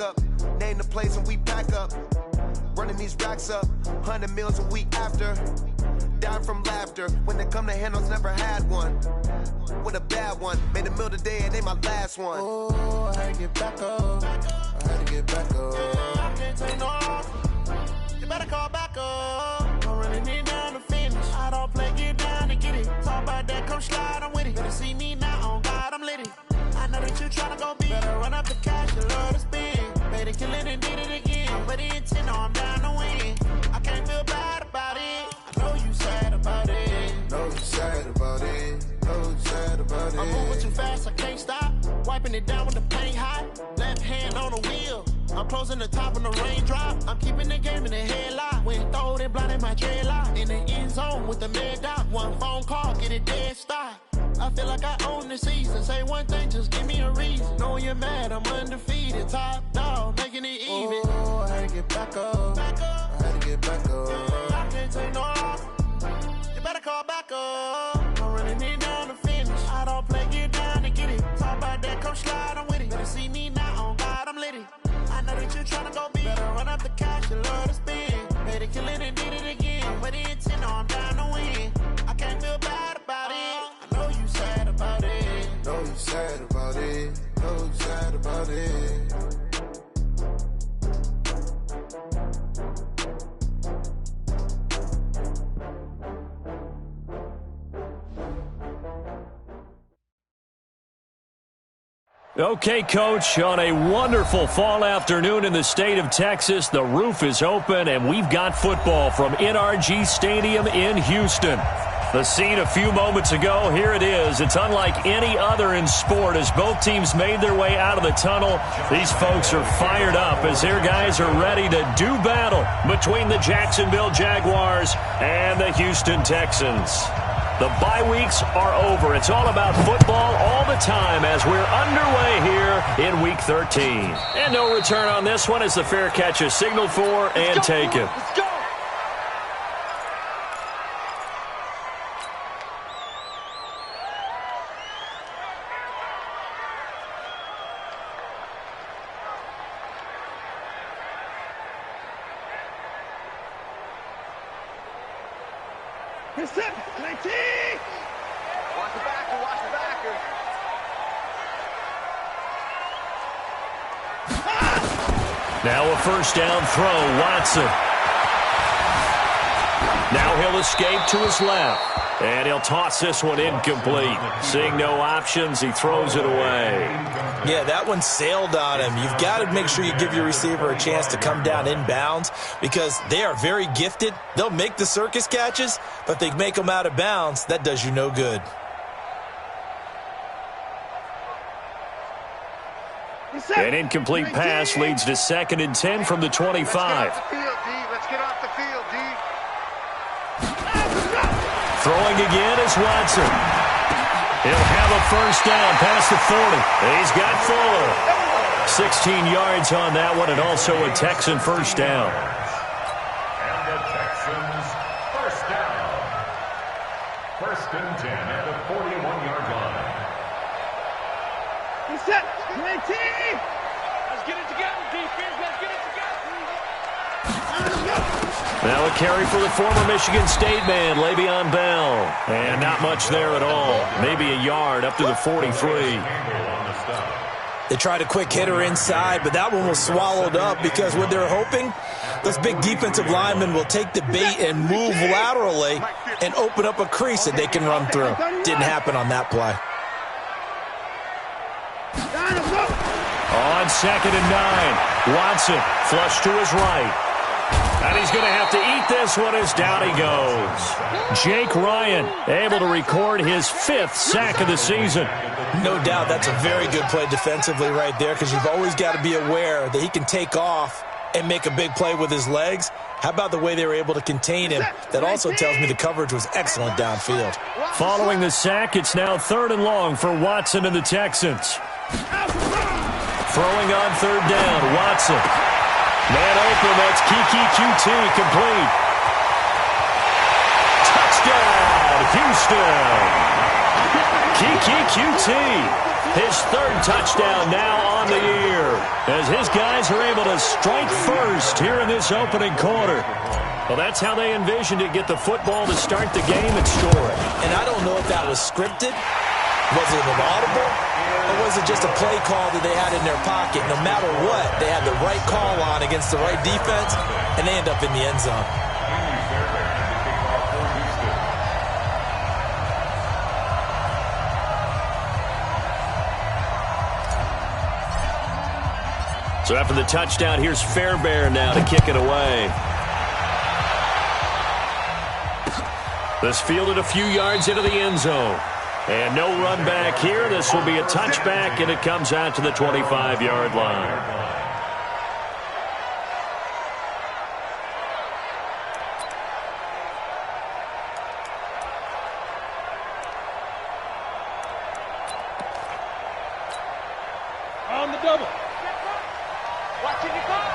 up. Name the place and we pack up. Running these racks up. 100 meals a week after. Dying from laughter. When they come to handles, never had one. With a bad one. Made a meal today and they my last one. Oh, I had to get back up. I had to get back up. I can't take no off. You better call back up. I'm running it down to finish. I don't play, get down to get it. Talk about that, come slide, I'm with it. Better see me now, on God, I'm litty. I know that you tryna go be. Better run up the cash, you love to spend. Better kill it and did it again. I'm ready and 10, no, I'm down to win. I can't feel bad about it. I know you sad about it. Know you sad about it. Know you sad about it. I'm moving too fast, I can't stop. Wiping it down with the paint hot. Left hand on the wheel. I'm closing the top when the raindrop. I'm keeping the game in the headlock. When throwed and blinded my dreadlock. In the end zone with the mad dot. One phone call, get it dead stop. I feel like I own the season. Say one thing, just give me a reason. Knowing you're mad, I'm undefeated. Top dog, making it even. Oh, I had to get back up. I had to get back up. I can't take no off. You better call back up. I'm running it down to finish. I don't play, get down to get it. Talk about that, come slide, I'm with it. Better see me now, on God, I'm litty. I know that you tryna go be. Better run up the cash, you love to spend. Better kill it and did it again. But it's 10, no, I'm down to win. I can't feel bad about it. I know you sad about it. Know you sad about it. Know you sad about it. Okay, Coach, on a wonderful fall afternoon in the state of Texas, the roof is open, and we've got football from NRG Stadium in Houston. The scene a few moments ago, here it is. It's unlike any other in sport as both teams made their way out of the tunnel. These folks are fired up as their guys are ready to do battle between the Jacksonville Jaguars and the Houston Texans. The bye weeks are over. It's all about football all the time as we're underway here in Week 13. And no return on this one as the fair catch is signaled for and taken. Let's go! It's it, 19! Watch the backer, watch the backer. Now a first down throw, Watson. Now he'll escape to his left. And he'll toss this one incomplete. Seeing no options, he throws it away. Yeah, that one sailed on him. You've got to make sure you give your receiver a chance to come down inbounds because they are very gifted. They'll make the circus catches, but they make them out of bounds. That does you no good. An incomplete pass leads to 2nd and 10 from the 25. Let's get off the field, D. Throwing again is Watson. He'll have a first down past the 40. He's got Fuller. 16 yards on that one and also a Texan first down. And the Texans first down. 1st and 10 at the 41-yard line. He's set, 19! Let's get it together, defense. Let's get it together. Now a carry for the former Michigan State man, Le'Veon Bell. And not much there at all. Maybe a yard up to the 43. They tried a quick hitter inside, but that one was swallowed up because what they're hoping, those big defensive linemen will take the bait and move laterally and open up a crease that they can run through. Didn't happen on that play. On 2nd and 9, Watson flush to his right. And he's going to have to eat this one as down he goes. Jake Ryan able to record his 5th sack of the season. No doubt that's a very good play defensively right there because you've always got to be aware that he can take off and make a big play with his legs. How about the way they were able to contain him? That also tells me the coverage was excellent downfield. Following the sack, it's now 3rd and long for Watson and the Texans. Throwing on 3rd down, Watson. Man open, that's Kiki QT, complete. Touchdown, Houston. Kiki QT, his 3rd touchdown now on the year, as his guys are able to strike first here in this opening quarter. Well, that's how they envisioned it, get the football to start the game and score it. And I don't know if that was scripted, was it an audible, or was it just a play call that they had in their pocket? No matter what, they had the right call on against the right defense, and they end up in the end zone. So after the touchdown, here's Fairbairn now to kick it away. This fielded a few yards into the end zone. And no run back here. This will be a touchback, and it comes out to the 25-yard line. On the double. Watching the clock.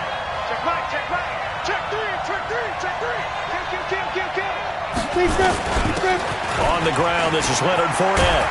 Check right, check right. Check three, check three, check three. Kill. On the ground, this is Leonard Fournette.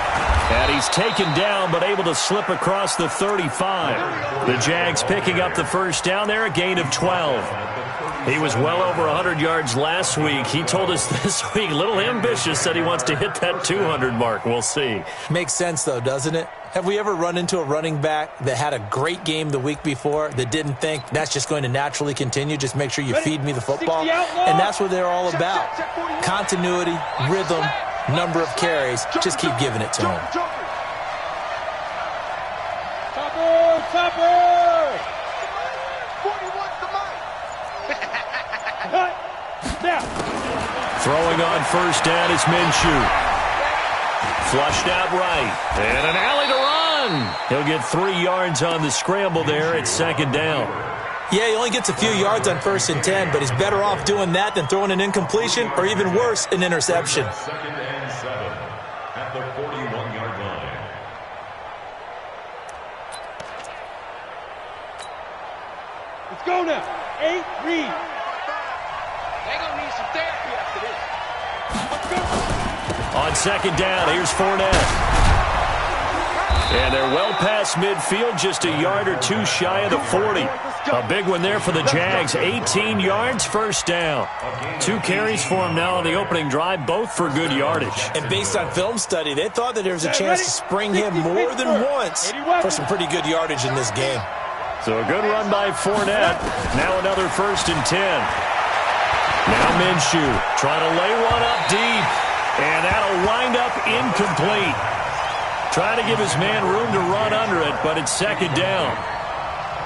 And he's taken down, but able to slip across the 35. The Jags picking up the first down there, a gain of 12. He was well over 100 yards last week. He told us this week, a little ambitious, said he wants to hit that 200 mark. We'll see. Makes sense, though, doesn't it? Have we ever run into a running back that had a great game the week before that didn't think that's just going to naturally continue? Just make sure you feed me the football. And that's what they're all about. Continuity, rhythm, number of carries. Just keep giving it to them. Topper! 41's the mic. Now. Throwing on first down is Minshew. Flushed out right. And an alley to run. He'll get 3 yards on the scramble there at second down. Yeah, he only gets a few yards on 1st and 10, but he's better off doing that than throwing an incompletion or even worse, an interception. 2nd and 7 at the 41-yard line. Let's go now. 8, read. They're going to need some therapy after this. Let's go. On second down, here's Fournette. And they're well past midfield, just a yard or two shy of the 40. A big one there for the Jags. 18 yards, first down. 2 carries for him now on the opening drive, both for good yardage. And based on film study, they thought that there was a chance to spring him more than once for some pretty good yardage in this game. So a good run by Fournette. Now another 1st and 10. Now Minshew trying to lay one up deep. And that'll wind up incomplete. Trying to give his man room to run under it, but it's second down.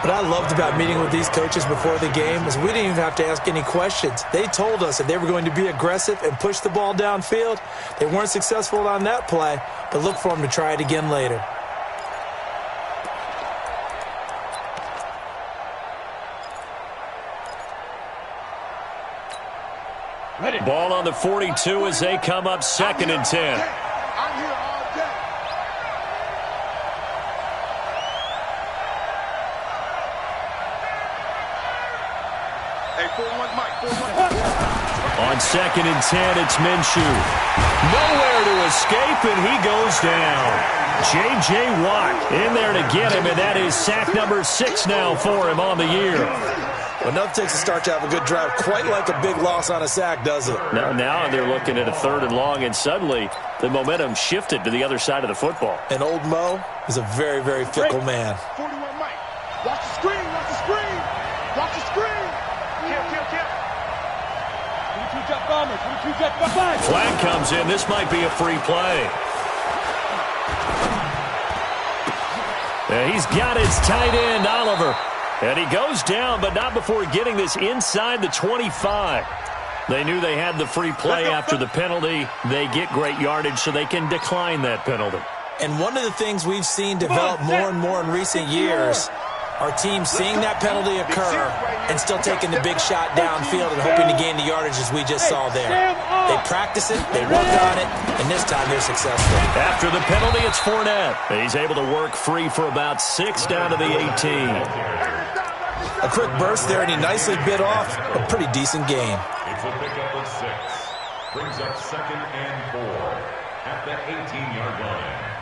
What I loved about meeting with these coaches before the game is we didn't even have to ask any questions. They told us that they were going to be aggressive and push the ball downfield. They weren't successful on that play, but look for them to try it again later. Ball on the 42 as they come up 2nd and 10. I'm here all day. Hey, 4-1 Mike, 4-1. On 2nd and 10, it's Minshew. Nowhere to escape, and he goes down. J.J. Watt in there to get him, and that is sack number 6 now for him on the year. Well, nothing takes a start to have a good drive quite like a big loss on a sack, does it? Now they're looking at a 3rd and long, and suddenly the momentum shifted to the other side of the football. And old Mo is a very, very fickle man. 41 Mike. Watch the screen, watch the screen. Watch the screen. Kill. 22 jet bombers, 22 jet bombers. Flag comes in. This might be a free play. And he's got his tight end, Oliver. And he goes down, but not before getting this inside the 25. They knew they had the free play after the penalty. They get great yardage, so they can decline that penalty. And one of the things we've seen develop more and more in recent years are teams seeing that penalty occur and still taking the big shot downfield and hoping to gain the yardage as we just saw there. They practice it, they work on it, and this time they're successful. After the penalty, it's Fournette. He's able to work free for about 6 down to the 18. A quick burst there, and he nicely bit off a pretty decent game. It's a pickup of 6. Brings up 2nd and 4 at the 18-yard line.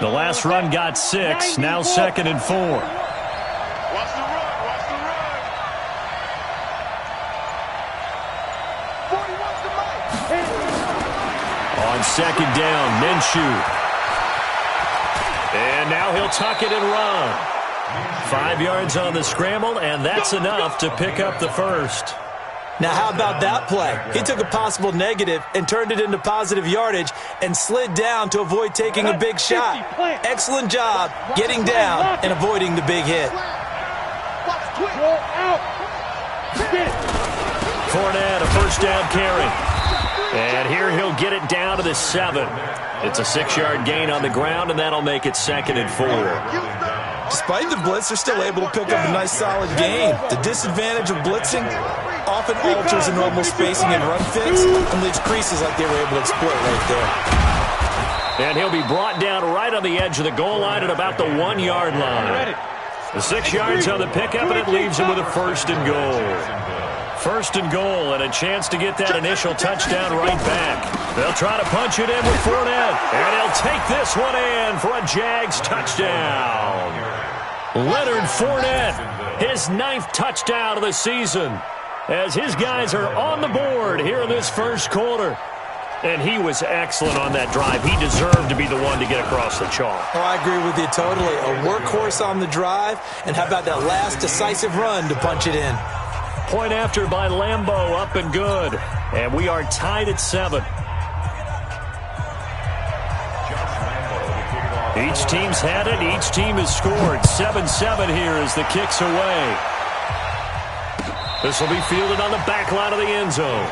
The last run got 6, now 2nd and 4. Watch the run, watch the run. 40 wants to make. On 2nd down, Minshew. And now he'll tuck it and run. 5 yards on the scramble, and that's enough to pick up the first. Now, how about that play? He took a possible negative and turned it into positive yardage and slid down to avoid taking a big shot. Excellent job getting down and avoiding the big hit. Fournette, a first down carry. And here he'll get it down to the 7. It's a 6-yard gain on the ground, and that'll make it 2nd and 4. Despite the blitz, they're still able to pick up a nice solid gain. The disadvantage of blitzing often alters the normal spacing and run fits and leaves creases like they were able to exploit right there. And he'll be brought down right on the edge of the goal line at about the 1-yard line. The 6 yards on the pickup, and it leaves him with a 1st and goal. 1st and goal, and a chance to get that initial touchdown right back. They'll try to punch it in with Fournette, and he'll take this one in for a Jags touchdown. Leonard Fournette, his 9th touchdown of the season, as his guys are on the board here in this first quarter. And he was excellent on that drive. He deserved to be the one to get across the chalk. Oh, I agree with you totally. A workhorse on the drive, and how about that last decisive run to punch it in? Point after by Lambeau, up and good. And we are tied at 7. Each team's had it. Each team has scored. 7-7 here as the kick's away. This will be fielded on the back line of the end zone.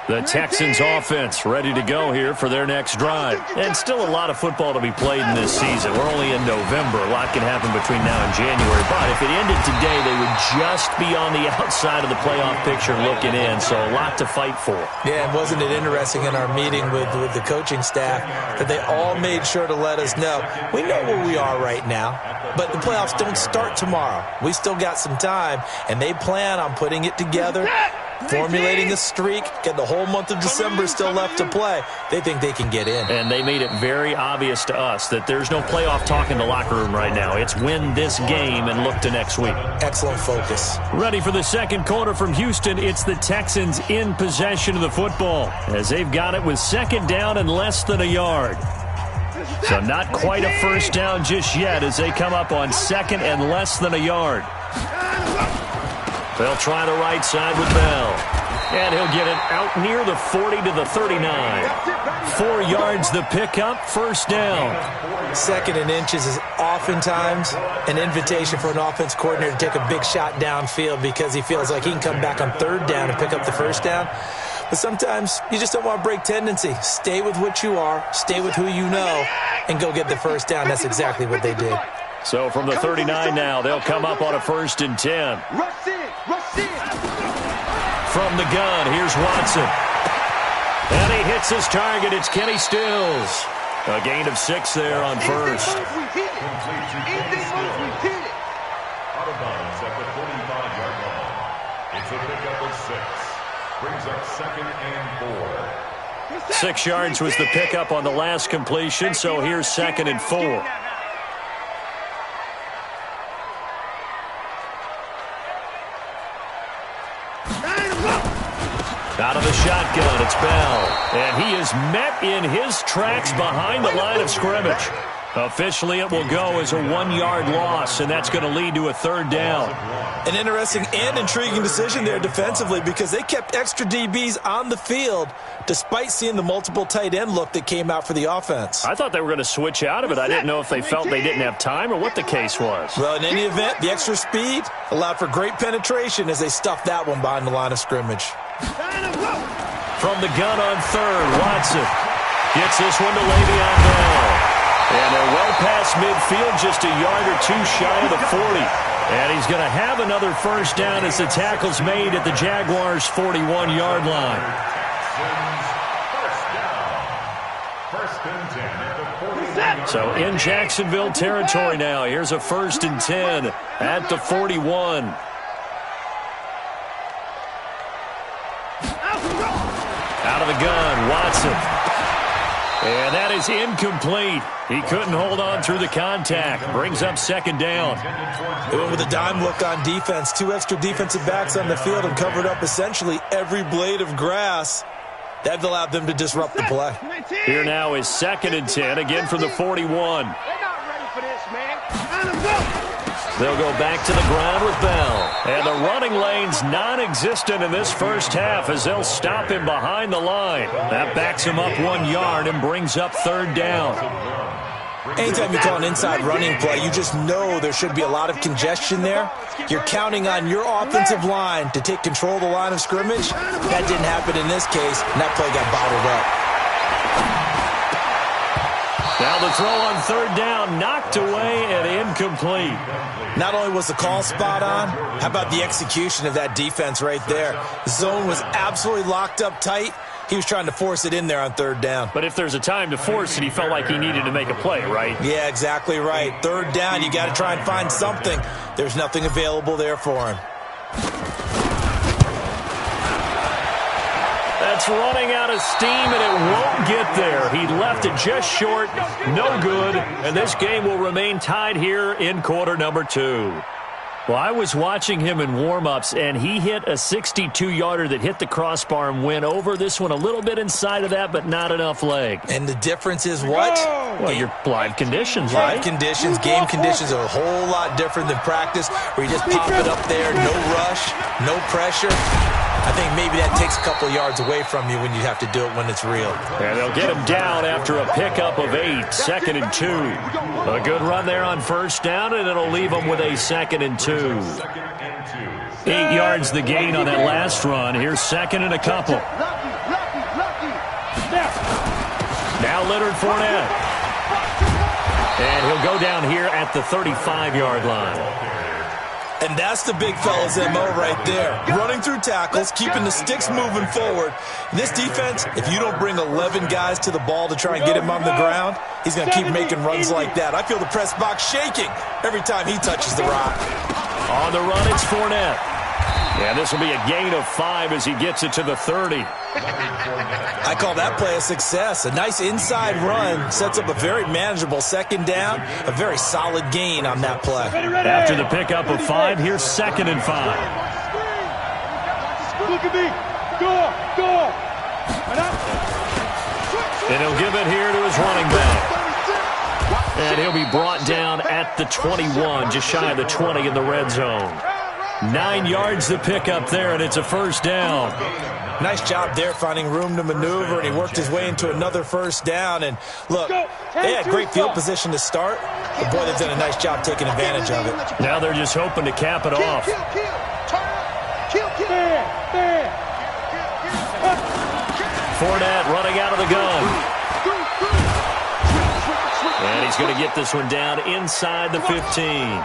The Texans offense ready to go here for their next drive. And still a lot of football to be played in this season. We're only in November. A lot can happen between now and January. But if it ended today, they would just be on the outside of the playoff picture looking in. So a lot to fight for. Yeah, and wasn't it interesting in our meeting with the coaching staff that they all made sure to let us know, we know where we are right now, but the playoffs don't start tomorrow. We still got some time, and they plan on putting it together, formulating a streak, get the whole month of December still left to play. They think they can get in. And they made it very obvious to us that there's no playoff talk in the locker room right now. It's win this game and look to next week. Excellent focus. Ready for the second quarter from Houston. It's the Texans in possession of the football as they've got it with 2nd down and less than a yard. So not quite a first down just yet as they come up on 2nd and less than a yard. They'll try the right side with Bell. And he'll get it out near the 40 to the 39. 4 yards the pickup, first down. 2nd and inches is oftentimes an invitation for an offense coordinator to take a big shot downfield because he feels like he can come back on 3rd down and pick up the first down. But sometimes you just don't want to break tendency. Stay with what you are, stay with who you know, and go get the first down. That's exactly what they did. So from the 39 now, they'll come up on a 1st and 10. Rush in, rush in. From the gun, here's Watson. And he hits his target. It's Kenny Stills. A gain of 6 there on first. Out of bounds at the 45-yard line. It's a pickup of 6. Brings up 2nd and 4. 6 yards was the pickup on the last completion, so here's 2nd and 4. Out of the shotgun, it's Bell. And he is met in his tracks behind the line of scrimmage. Officially, it will go as a 1-yard loss, and that's going to lead to a 3rd down. An interesting and intriguing decision there defensively because they kept extra DBs on the field despite seeing the multiple tight end look that came out for the offense. I thought they were going to switch out of it. I didn't know if they felt they didn't have time or what the case was. Well, in any event, the extra speed allowed for great penetration as they stuffed that one behind the line of scrimmage. From the gun on 3rd, Watson gets this one to Le'Veon Bell. And they're well past midfield, just a yard or 2 shy of the 40. And he's going to have another first down as the tackle's made at the Jaguars' 41-yard line. First down. 1st and 10 at the So in Jacksonville territory now. Here's a 1st and 10 at the 41. Out of the gun, Watson. And that is incomplete. He couldn't hold on through the contact. Brings up 2nd down. They went with a dime look on defense. 2 extra defensive backs on the field and covered up essentially every blade of grass. That allowed them to disrupt the play. Here now is 2nd and 10, again from the 41. They're not ready for this, man. Let them go. They'll go back to the ground with Bell. And the running lane's non-existent in this first half as they'll stop him behind the line. That backs him up 1 yard and brings up 3rd down. Anytime you call an inside running play, you just know there should be a lot of congestion there. You're counting on your offensive line to take control of the line of scrimmage. That didn't happen in this case, and that play got bottled up. Now the throw on 3rd down, knocked away and incomplete. Not only was the call spot on, how about the execution of that defense right there? The zone was absolutely locked up tight. He was trying to force it in there on 3rd down. But if there's a time to force it, he felt like he needed to make a play, right? Yeah, exactly right. 3rd down, you got to try and find something. There's nothing available there for him. That's running out of steam, and it won't get there. He left it just short, no good, and this game will remain tied here in quarter number 2. Well, I was watching him in warm-ups, and he hit a 62-yarder that hit the crossbar and went over. This one a little bit inside of that, but not enough leg. And the difference is what? Well, your live conditions, right? Live conditions, game conditions are a whole lot different than practice, where you just pop it up there, no rush, no pressure. I think maybe that takes a couple yards away from you when you have to do it when it's real. And they'll get him down after a pickup of 8, 2nd and 2. A good run there on 1st down, and it'll leave them with a 2nd and 2. 8 yards the gain on that last run. Here's 2nd and a couple. Now Leonard Fournette. And he'll go down here at the 35-yard line. And that's the big fella's MO right there. Running through tackles, keeping the sticks moving forward. This defense, if you don't bring 11 guys to the ball to try and get him on the ground, he's going to keep making runs like that. I feel the press box shaking every time he touches the rock. On the run, it's Fournette. Yeah, this will be a gain of 5 as he gets it to the 30. I call that play a success. A nice inside run sets up a very manageable 2nd down, a very solid gain on that play. After the pickup of 5, here's 2nd and 5. Look at me. Go. And he'll give it here to his running back. And he'll be brought down at the 21, just shy of the 20 in the red zone. 9 yards the pickup there, and it's a 1st down. Nice job there finding room to maneuver, and he worked his way into another 1st down. And look, they had great field position to start, but boy, they've done a nice job taking advantage of it. Now they're just hoping to cap it off. Fournette running out of the gun. And he's going to get this one down inside the 15.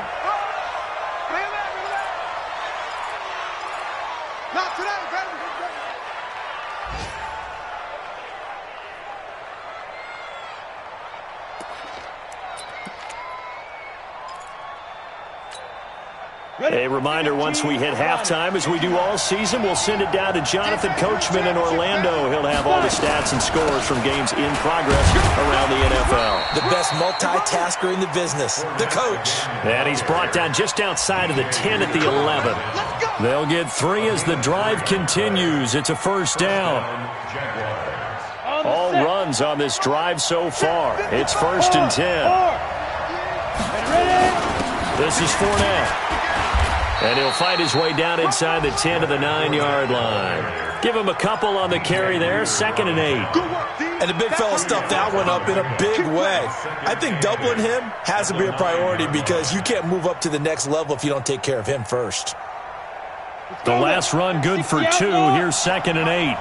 A reminder, once we hit halftime, as we do all season, we'll send it down to Jonathan Coachman in Orlando. He'll have all the stats and scores from games in progress around the NFL. The best multitasker in the business, the coach. And he's brought down just outside of the 10 at the 11. They'll get 3 as the drive continues. It's a 1st down. All runs on this drive so far. It's 1st and 10. This is Fournette. And he'll fight his way down inside the 10 to the 9-yard line. Give him a couple on the carry there, 2nd and 8. And the big fella stuffed that one up in a big way. I think doubling him has to be a priority because you can't move up to the next level if you don't take care of him first. The last run good for 2. Here's 2nd and 8.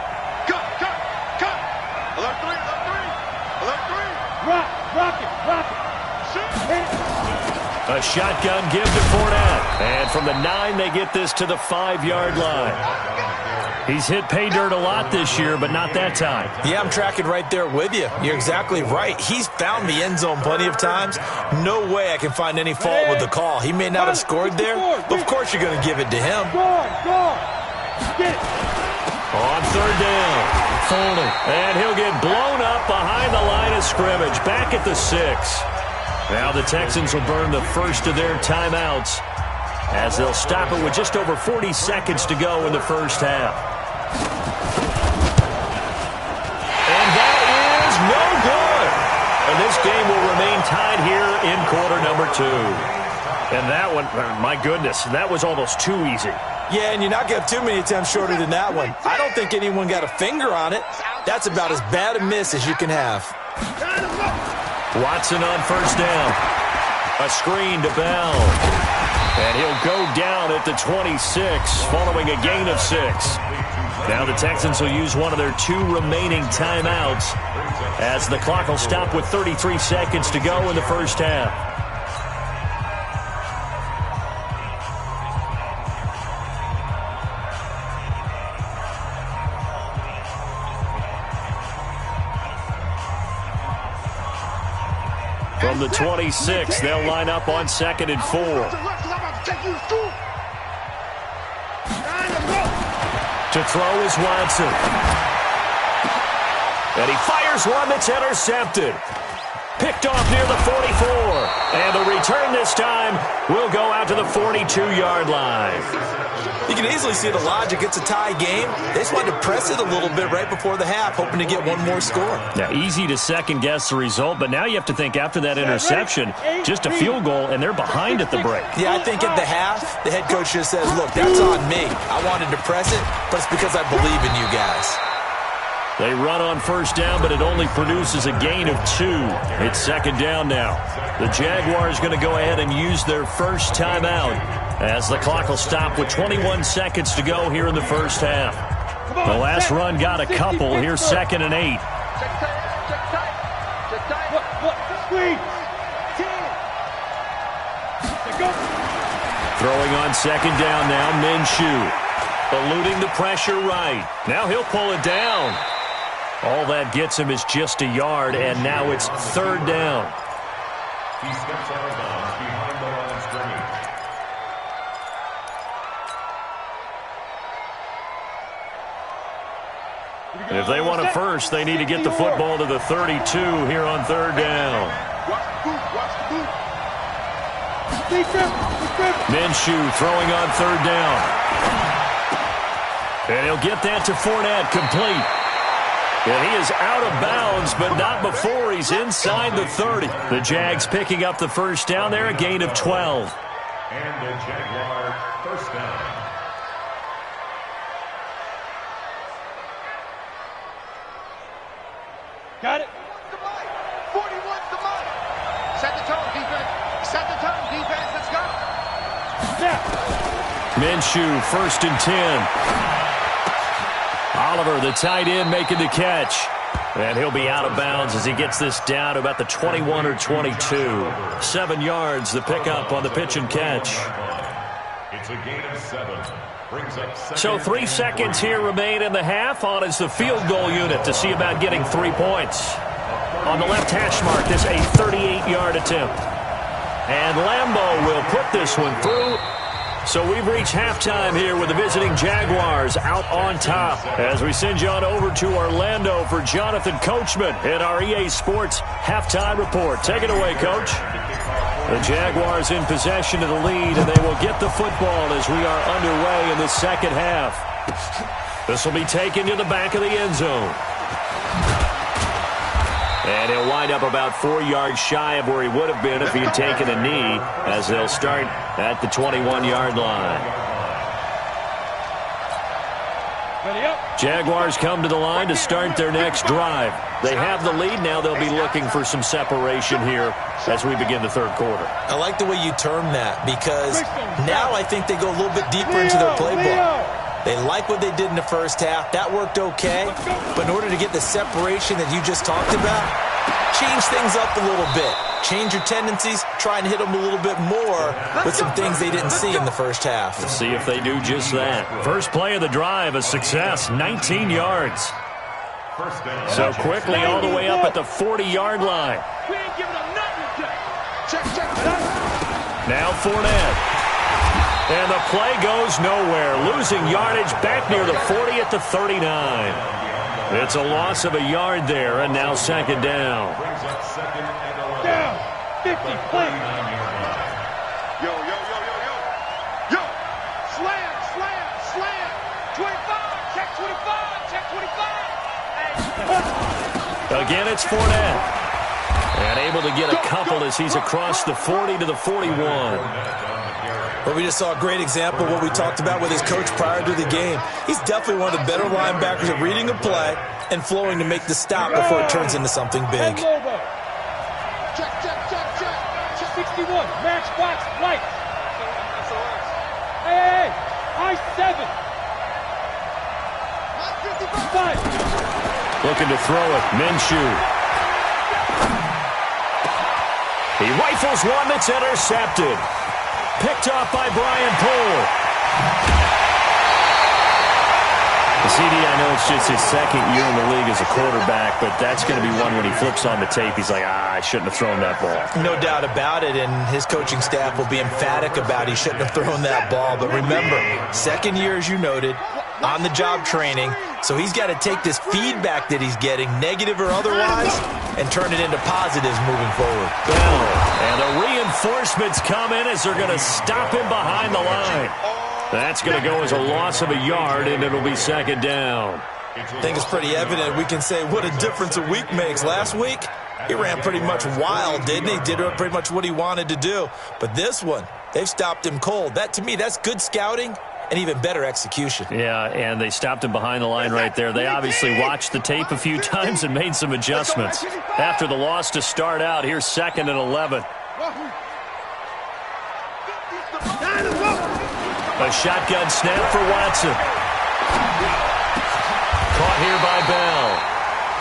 Rock it. A shotgun give to Fournette. And from the 9, they get this to the 5-yard line. He's hit pay dirt a lot this year, but not that time. Yeah, I'm tracking right there with you. You're exactly right. He's found the end zone plenty of times. No way I can find any fault with the call. He may not have scored there, but of course you're going to give it to him. On third down, Foley. And he'll get blown up behind the line of scrimmage, back at the 6. Now the Texans will burn the first of their timeouts as they'll stop it with just over 40 seconds to go in the first half. And that is no good. And this game will remain tied here in quarter number 2. And that one, my goodness, that was almost too easy. Yeah, and you're not going to have too many attempts shorter than that one. I don't think anyone got a finger on it. That's about as bad a miss as you can have. Watson on first down. A screen to Bell. And he'll go down at the 26, following a gain of 6. Now the Texans will use one of their 2 remaining timeouts as the clock will stop with 33 seconds to go in the first half. From the 26, they'll line up on 2nd and 4. To throw is Watson. And he fires one that's intercepted. Picked off near the 44. And the return this time will go out to the 42-yard line. You can easily see the logic. It's a tie game. They just wanted to press it a little bit right before the half, hoping to get one more score. Now, easy to second-guess the result, but now you have to think after that interception, just a field goal, and they're behind at the break. Yeah, I think at the half, the head coach just says, look, that's on me. I wanted to press it, but it's because I believe in you guys. They run on first down, but it only produces a gain of 2. It's 2nd down now. The Jaguars going to go ahead and use their first timeout as the clock will stop with 21 seconds to go here in the first half. The last run got a couple. Here's 2nd and 8. Throwing on 2nd down now, Minshew. Eluding the pressure right. Now he'll pull it down. All that gets him is just a yard, and now it's 3rd down. He steps out of bounds behind the line of scrimmage. If they want a first, they need to get the football to the 32 here on 3rd down. Minshew throwing on 3rd down. And he'll get that to Fournette, complete. And he is out of bounds, but not before he's inside the 30. The Jags picking up the first down there, a gain of 12. And the Jaguar first down. Got it. 41's the mark. Set the tone, defense. Set the tone, defense. Let's go. Yeah. Minshew, 1st and 10. Oliver, the tight end, making the catch. And he'll be out of bounds as he gets this down to about the 21 or 22. 7 yards, the pickup on the pitch and catch. It's a gain of 7. Brings up 2nd. So 3 seconds here remain in the half. On is the field goal unit to see about getting 3 points. On the left hash mark, this a 38-yard attempt. And Lambeau will put this one through. So we've reached halftime here with the visiting Jaguars out on top as we send you on over to Orlando for Jonathan Coachman in our EA Sports Halftime Report. Take it away, Coach. The Jaguars in possession of the lead, and they will get the football as we are underway in the second half. This will be taken to the back of the end zone. And he'll wind up about 4 yards shy of where he would have been if he had taken a knee, as they'll start at the 21-yard line. Jaguars come to the line to start their next drive. They have the lead. Now they'll be looking for some separation here as we begin the third quarter. I like the way you term that, because now I think they go a little bit deeper into their playbook. They like what they did in the first half. That worked okay. But in order to get the separation that you just talked about, change things up a little bit. change your tendencies, try and hit them a little bit more with some things they didn't see in the first half. We'll see if they do just that. First play of the drive, a success, 19 yards. So quickly all the way up at the 40-yard line. We ain't giving them nothing to Check. Now Fournette. And the play goes nowhere. Losing yardage back near the 40 at the 39. It's a loss of a yard there, and now second down. down. 50, play. Yo. Slam. 25, check 25. Again, it's Fournette. And able to get a couple as he's across the 40 to the 41. Well, we just saw a great example of what we talked about with his coach prior to the game. He's definitely one of the better linebackers at reading a play and flowing to make the stop before it turns into something big. Check. 61, matchbox, light. Hey, high 7. 5. Looking to throw it. Minshew. He rifles one that's intercepted. Picked off by Brian Poole. CD, I know it's just his second year in the league as a quarterback, but that's going to be one when he flips on the tape. He's like, I shouldn't have thrown that ball. No doubt about it, and his coaching staff will be emphatic about he shouldn't have thrown that ball. But remember, second year, as you noted, on-the-job training, so he's got to take this feedback that he's getting, negative or otherwise, and turn it into positives moving forward. Bell, and the reinforcements come in as they're going to stop him behind the line. That's going to go as a loss of a yard, and it'll be second down. I think it's pretty evident. We can say what a difference a week makes. Last week, he ran pretty much wild, didn't he? Did pretty much what he wanted to do. But this one, they've stopped him cold. That, to me, that's good scouting and even better execution. Yeah, and they stopped him behind the line right there. They obviously watched the tape a few times and made some adjustments. After the loss to start out, here's 2nd and 11. A shotgun snap for Watson. Caught here by Bell.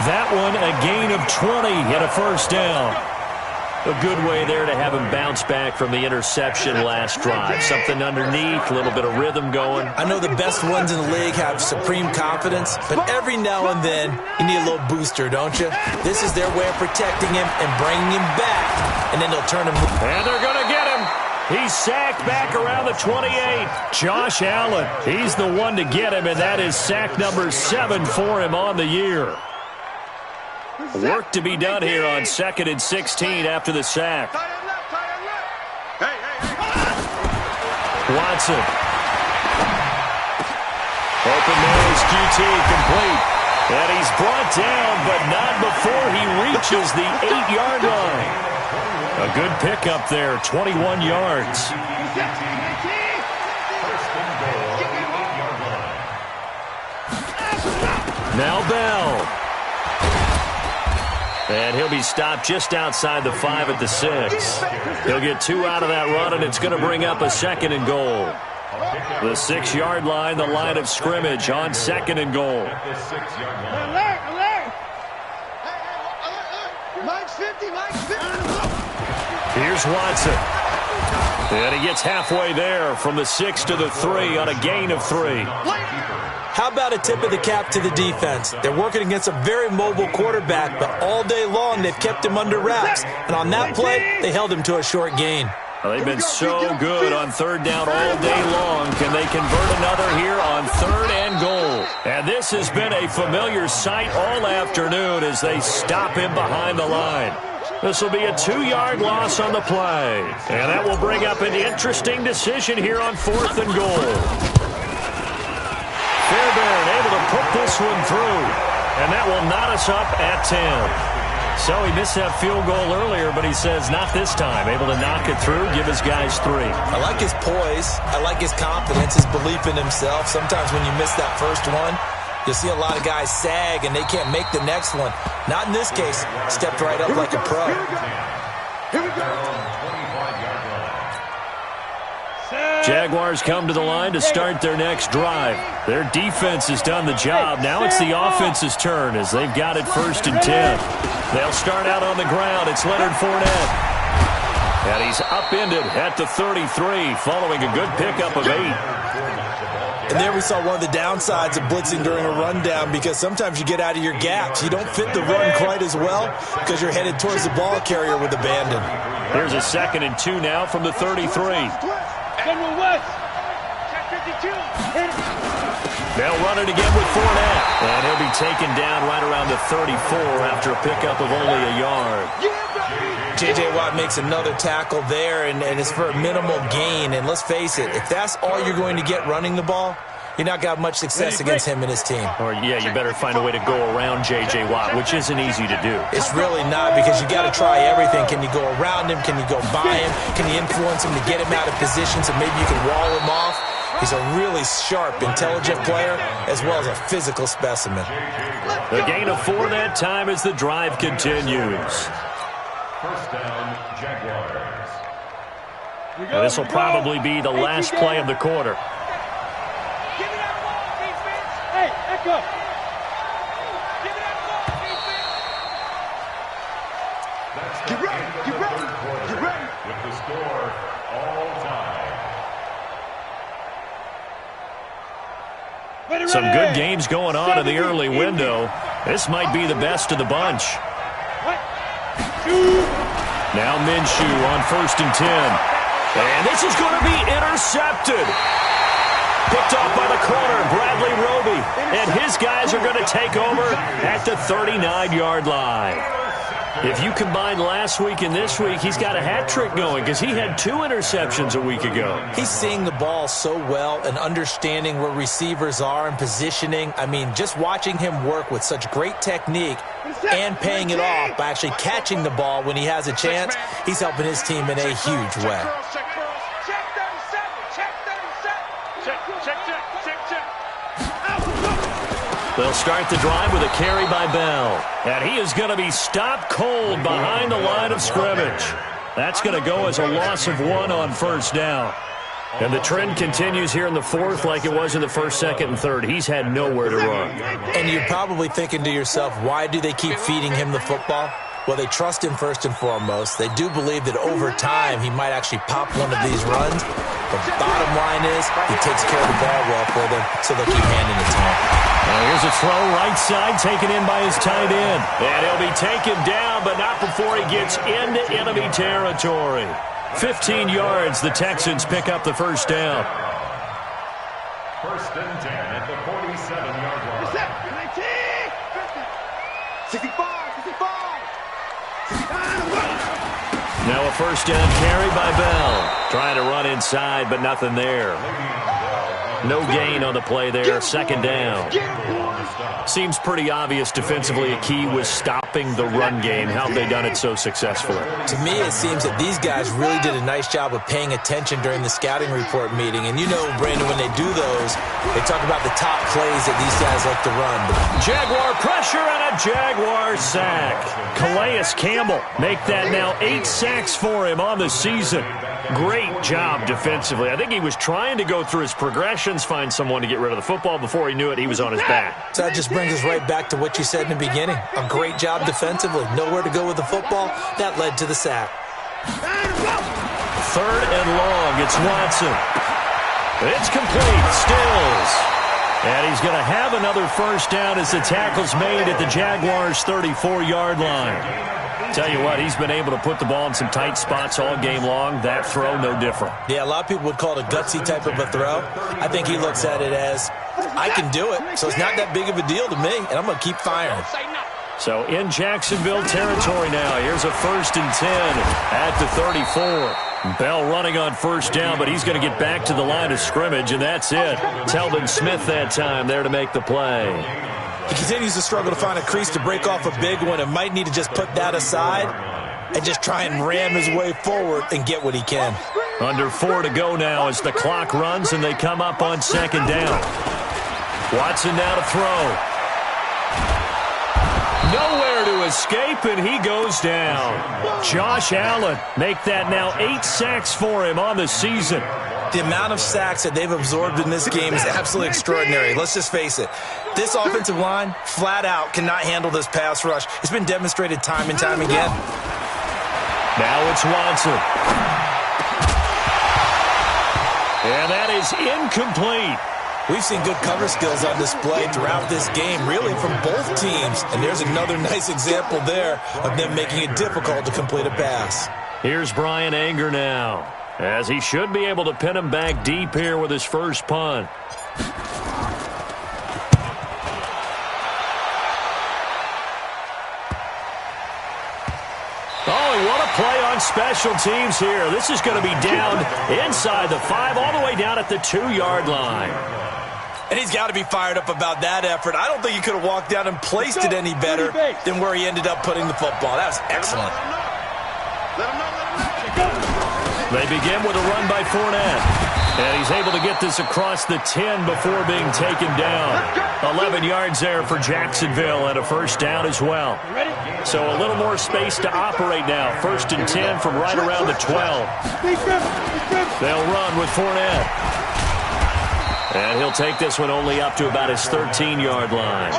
That one a gain of 20 and a first down. A good way there to have him bounce back from the interception last drive. Something underneath, a little bit of rhythm going. I know the best ones in the league have supreme confidence, but every now and then you need a little booster, don't you? This is their way of protecting him and bringing him back, and then they'll turn him. And they're going to get him. He's sacked back around the 28. Josh Allen, he's the one to get him, and that is sack number 7 for him on the year. Work to be done here on 2nd and 16 after the sack. Watson. Open nose, QT, complete. And he's brought down, but not before he reaches the 8-yard line. A good pickup there, 21 yards. Now Bell. And he'll be stopped just outside the 5 at the 6. He'll get 2 out of that run, and it's going to bring up a 2nd and goal. The 6-yard line, the line of scrimmage on 2nd and goal. Alert! Mike's 50. Here's Watson. And he gets halfway there from the 6 to the 3 on a gain of 3. How about a tip of the cap to the defense? They're working against a very mobile quarterback, but all day long they've kept him under wraps. And on that play, they held him to a short gain. Well, they've been so good on 3rd down all day long. Can they convert another here on 3rd and goal? And this has been a familiar sight all afternoon as they stop him behind the line. This will be a 2-yard loss on the play. And that will bring up an interesting decision here on 4th and goal. Fairbairn able to put this one through. And that will knot us up at 10. So he missed that field goal earlier, but he says not this time. Able to knock it through, give his guys 3. I like his poise. I like his confidence, his belief in himself. Sometimes when you miss that first one, you'll see a lot of guys sag and they can't make the next one. Not in this case. Stepped right up like a pro. Here we go. Jaguars come to the line to start their next drive. Their defense has done the job. Now it's the offense's turn as they've got it 1st and 10. They'll start out on the ground. It's Leonard Fournette. And he's upended at the 33 following a good pickup of 8. And there we saw one of the downsides of blitzing during a rundown, because sometimes you get out of your gaps. You don't fit the run quite as well because you're headed towards the ball carrier with abandon. Here's a 2nd and 2 now from the 33. General West. 10-52. They'll run it again with Fournette. And he'll be taken down right around the 34 after a pickup of only a yard. J.J. Watt makes another tackle there, and it's for a minimal gain. And let's face it, if that's all you're going to get running the ball, you're not got much success against him and his team. Or, yeah, you better find a way to go around J.J. Watt, which isn't easy to do. It's really not, because you got to try everything. Can you go around him? Can you go by him? Can you influence him to get him out of position so maybe you can wall him off? He's a really sharp, intelligent player, as well as a physical specimen. The gain of 4 that time as the drive continues. First down, Jaguars. And this will probably be the last play of the quarter. Give me that ball, defense. Hey, Echo. Give me that ball, defense. Get ready, get ready, get ready. With the score all time. Some good games going on in the early window. This might be the best of the bunch. Now Minshew on 1st and 10. And this is going to be intercepted. Picked off by the corner, Bradley Roby. And his guys are going to take over at the 39-yard line. If you combine last week and this week, he's got a hat trick going because he had 2 interceptions a week ago. He's seeing the ball so well and understanding where receivers are and positioning. I mean, just watching him work with such great technique and paying it off by actually catching the ball when he has a chance, he's helping his team in a huge way. They'll start the drive with a carry by Bell. And he is going to be stopped cold behind the line of scrimmage. That's going to go as a loss of 1 on 1st down. And the trend continues here in the 4th like it was in the 1st, 2nd, and 3rd. He's had nowhere to run. And you're probably thinking to yourself, why do they keep feeding him the football? Well, they trust him first and foremost. They do believe that over time he might actually pop one of these runs. The bottom line is he takes care of the ball well for them, so they'll keep handing it to him. Now here's a throw right side taken in by his tight end. And he'll be taken down, but not before he gets into enemy territory. 15 yards, the Texans pick up the 1st down. 1st and 10 at the 47-yard line. 65, 65. Now a 1st down carry by Bell. Trying to run inside, but nothing there. No gain on the play there. 2nd down. Seems pretty obvious defensively a key was stopping the run game. How have they done it so successfully? To me, it seems that these guys really did a nice job of paying attention during the scouting report meeting. And you know, Brandon, when they do those, they talk about the top plays that these guys like to run. Jaguar pressure and a Jaguar sack. Calais Campbell make that now 8 sacks for him on the season. Great job defensively. I think he was trying to go through his progressions, find someone to get rid of the football. Before he knew it, he was on his back. So that just brings us right back to what you said in the beginning. A great job defensively. Nowhere to go with the football. That led to the sack. 3rd and long. It's Watson. It's complete. Stills. And he's going to have another 1st down as the tackle's made at the Jaguars' 34-yard line. Tell you what, he's been able to put the ball in some tight spots all game long. That throw, no different. Yeah, a lot of people would call it a gutsy type of a throw. I think he looks at it as, I can do it, so it's not that big of a deal to me, and I'm going to keep firing. So in Jacksonville territory now. Here's a 1st and 10 at the 34. Bell running on 1st down, but he's going to get back to the line of scrimmage, and that's it. Telvin Smith that time there to make the play. He continues to struggle to find a crease to break off a big one and might need to just put that aside and just try and ram his way forward and get what he can. Under 4 to go now as the clock runs and they come up on 2nd down. Watson now to throw. Nowhere to escape, and he goes down. Josh Allen make that now 8 sacks for him on the season. The amount of sacks that they've absorbed in this game is absolutely extraordinary. Let's just face it. This offensive line, flat out, cannot handle this pass rush. It's been demonstrated time and time again. Now it's Watson. And that is incomplete. We've seen good cover skills on display throughout this game, really from both teams. And there's another nice example there of them making it difficult to complete a pass. Here's Brian Anger now, as he should be able to pin him back deep here with his first punt. What a play on special teams here. This is going to be down inside the 5, all the way down at the 2-yard line. And he's got to be fired up about that effort. I don't think he could have walked down and placed it any better than where he ended up putting the football. That was excellent. They begin with a run by Fournette. And he's able to get this across the 10 before being taken down. 11 yards there for Jacksonville and a first down as well. So a little more space to operate now. 1st and 10 from right around the 12. They'll run with Fournette. And he'll take this one only up to about his 13-yard line.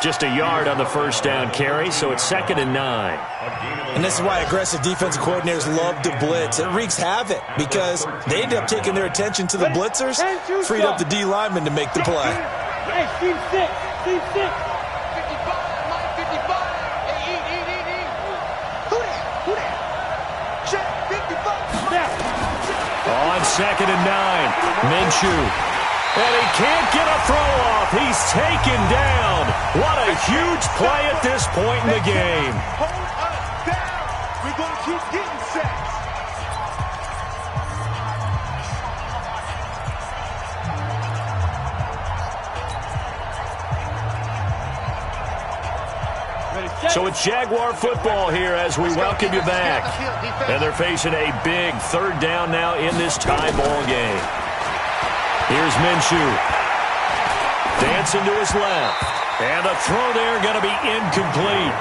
Just a yard on the first down carry, so it's 2nd and 9. And this is why aggressive defensive coordinators love to blitz. It wreaks havoc because they end up taking their attention to the blitzers, freed up the D lineman to make the play. Hey, team 6, team 6. 55, Mike 55. Hey, eat. Who that? Check, 55. On 2nd and 9, Minshew. And he can't get a throw off. He's taken down. What a huge play at this point in the game. Hold us down. We're going to keep getting sacks. So it's Jaguar football here as we welcome you back. And they're facing a big 3rd down now in this tie ball game. Here's Minshew. Dancing to his left. And a throw there going to be incomplete.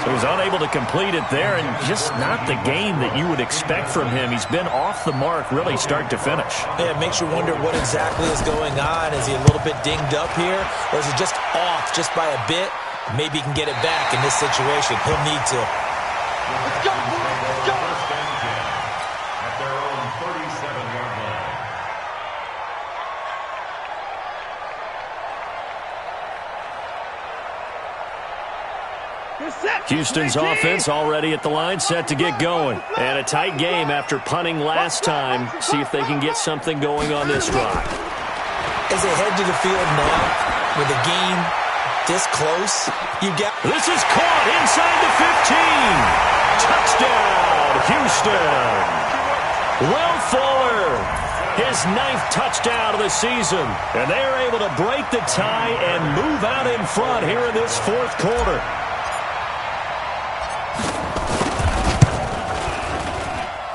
So he's unable to complete it there, and just not the game that you would expect from him. He's been off the mark really start to finish. Yeah, it makes you wonder what exactly is going on. Is he a little bit dinged up here, or is he just off just by a bit? Maybe he can get it back in this situation. He'll need to. Let's go, let's go. At their own 37-yard line. Houston's offense already at the line, set to get going. And a tight game after punting last time. See if they can get something going on this drive. As they head to the field now, with the game this close, you get... This is caught inside the 15. Touchdown, Houston. Will Fuller, his 9th touchdown of the season. And they are able to break the tie and move out in front here in this 4th quarter.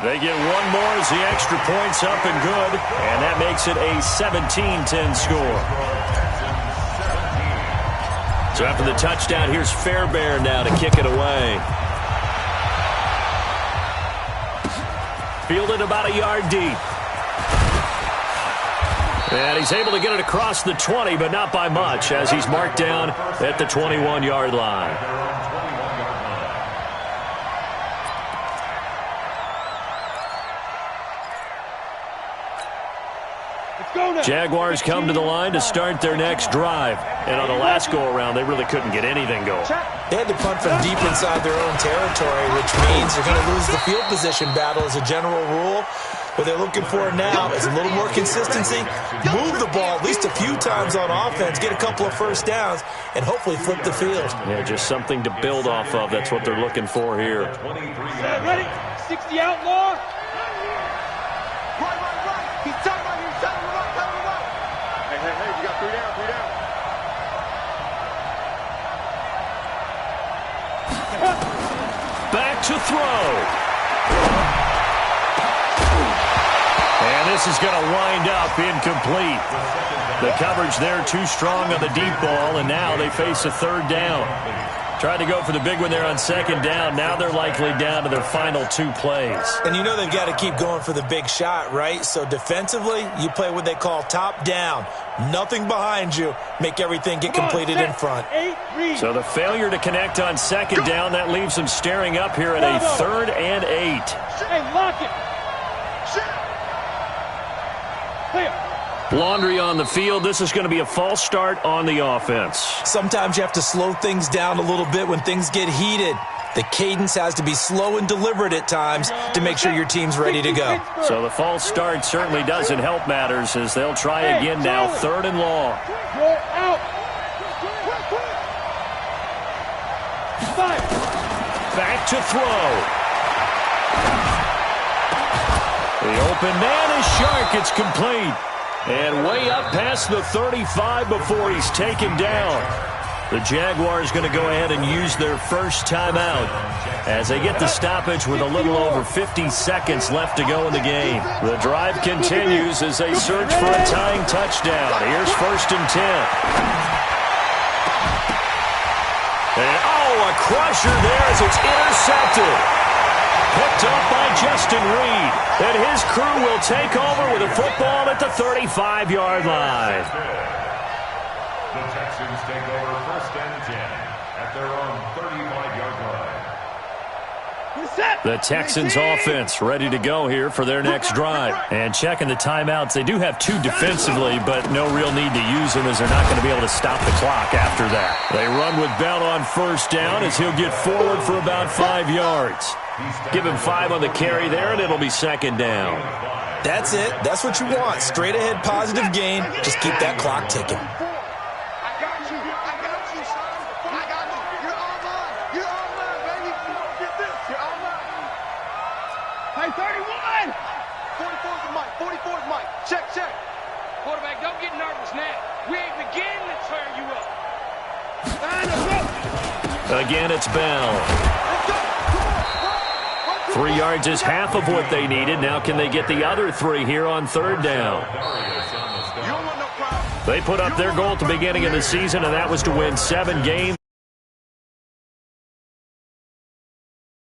They get one more as the extra point's up and good, and that makes it a 17-10 score. So after the touchdown, here's Fairbairn now to kick it away. Fielded about a yard deep. And he's able to get it across the 20, but not by much, as he's marked down at the 21-yard line. Jaguars come to the line to start their next drive. And on the last go-around, they really couldn't get anything going. They had to punt from deep inside their own territory, which means they're going to lose the field position battle as a general rule. What they're looking for now is a little more consistency, move the ball at least a few times on offense, get a couple of first downs, and hopefully flip the field. Yeah, just something to build off of. That's what they're looking for here. Ready? 60 outlaw. Right. He's tight right here. Tell him to right. Hey, you got 3 down, 3 down. Back to throw. And this is going to wind up incomplete. The coverage there too strong on the deep ball, and now they face a 3rd down. Tried to go for the big one there on second down. Now they're likely down to their final 2 plays. And you know they've got to keep going for the big shot, right? So defensively, you play what they call top down. Nothing behind you. Make everything get completed in front. So the failure to connect on second down, that leaves them staring up here at a 3rd and 8. Hey, lock it. Laundry on the field. This is going to be a false start on the offense. Sometimes you have to slow things down a little bit when things get heated. The cadence has to be slow and deliberate at times to make sure your team's ready to go. So the false start certainly doesn't help matters as they'll try again now, 3rd and long. Back to throw. The open man is Shark. It's complete. And way up past the 35 before he's taken down. The Jaguars going to go ahead and use their first timeout as they get the stoppage with a little over 50 seconds left to go in the game. The drive continues as they search for a tying touchdown. Here's 1st and 10. And a crusher there as it's intercepted. Picked up by Justin Reed. And his crew will take over with a football at the 35-yard line. The Texans take over 1st and 10 at their own 35-yard line. The Texans offense ready to go here for their next drive. And checking the timeouts, they do have 2 defensively, but no real need to use them as they're not going to be able to stop the clock after that. They run with Bell on 1st down as he'll get forward for about 5 yards. Give him 5 on the carry there, and it'll be 2nd down. That's it. That's what you want. Straight ahead positive gain. Just keep that clock ticking. I got you. I got you, son. I got you. You're on mine. You're on mine, baby. You won't get this. You're on mine. Hey, 31! 44's the mic. 44's mic. Check, check. Quarterback, don't get nervous now. We ain't beginning to tear you up. Again, it's Bell. 3 yards is half of what they needed. Now can they get the other 3 here on 3rd down? They put up their goal at the beginning of the season, and that was to win 7 games.